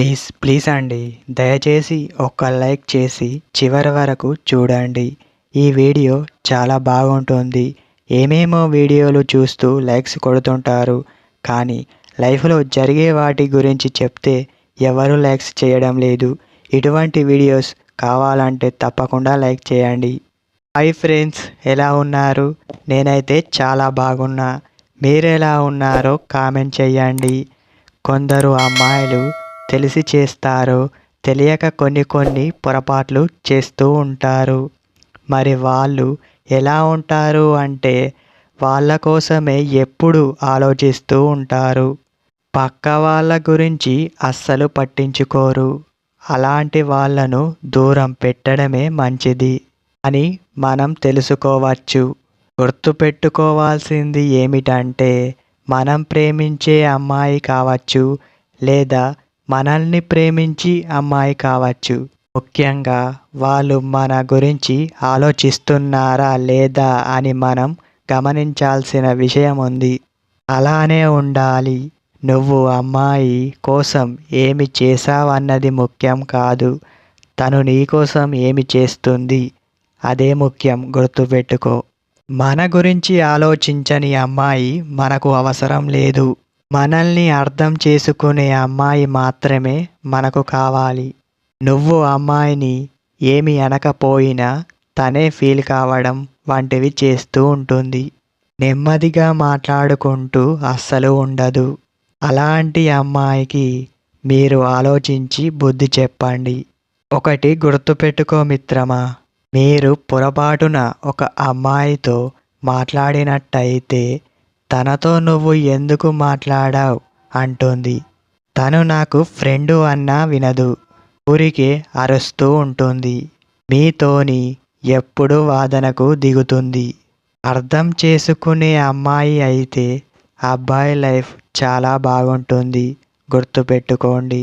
Please please అండి, దయచేసి ఒక్క లైక్ చేసి చివరి వరకు చూడండి. ఈ వీడియో చాలా బాగుంటుంది. ఏమేమో వీడియోలు చూస్తూ లైక్స్ కొడుతుంటారు, కానీ లైఫ్లో జరిగే వాటి గురించి చెప్తే ఎవరు లైక్స్ చేయడం లేదు. ఇటువంటి వీడియోస్ కావాలంటే తప్పకుండా లైక్ చేయండి. హాయ్ ఫ్రెండ్స్, ఎలా ఉన్నారు? నేనైతే చాలా బాగున్నా. మీరు ఎలా ఉన్నారో కామెంట్ చేయండి. కొందరు అమ్మాయిలు తెలిసి చేస్తారు, తెలియక కొన్ని పొరపాట్లు చేస్తూ ఉంటారు. మరి వాళ్ళు ఎలా ఉంటారు అంటే వాళ్ళ కోసమే ఎప్పుడు ఆలోచిస్తూ ఉంటారు. పక్క వాళ్ళ గురించి అస్సలు పట్టించుకోరు. అలాంటి వాళ్ళను దూరం పెట్టడమే మంచిది అని మనం తెలుసుకోవచ్చు. గుర్తుపెట్టుకోవాల్సింది ఏమిటంటే, మనం ప్రేమించే అమ్మాయి కావచ్చు, లేదా మనల్ని ప్రేమించి అమ్మాయి కావచ్చు, ముఖ్యంగా వాళ్ళు మన గురించి ఆలోచిస్తున్నారా లేదా అని మనం గమనించాల్సిన విషయం ఉంది. అలానే ఉండాలి. నువ్వు అమ్మాయి కోసం ఏమి చేశావన్నది ముఖ్యం కాదు, తను నీకోసం ఏమి చేస్తుంది అదే ముఖ్యం. గుర్తుపెట్టుకో. మన గురించి ఆలోచించని అమ్మాయి మనకు అవసరం లేదు. మనల్ని అర్థం చేసుకునే అమ్మాయి మాత్రమే మనకు కావాలి. నువ్వు అమ్మాయిని ఏమి అనకపోయినా తనే ఫీల్ కావడం వంటివి చేస్తూ ఉంటుంది. నెమ్మదిగా మాట్లాడుకుంటూ అస్సలు ఉండదు. అలాంటి అమ్మాయికి మీరు ఆలోచించి బుద్ధి చెప్పండి. ఒకటి గుర్తుపెట్టుకో మిత్రమా, మీరు పొరపాటున ఒక అమ్మాయితో మాట్లాడినట్టయితే తనతో నువ్వు ఎందుకు మాట్లాడావు అంటుంది. తను నాకు ఫ్రెండు అన్నా వినదు, ఊరికే అరుస్తూ ఉంటుంది. మీతోని ఎప్పుడు వాదనకు దిగుతుంది. అర్థం చేసుకునే అమ్మాయి అయితే అబ్బాయి లైఫ్ చాలా బాగుంటుంది. గుర్తుపెట్టుకోండి.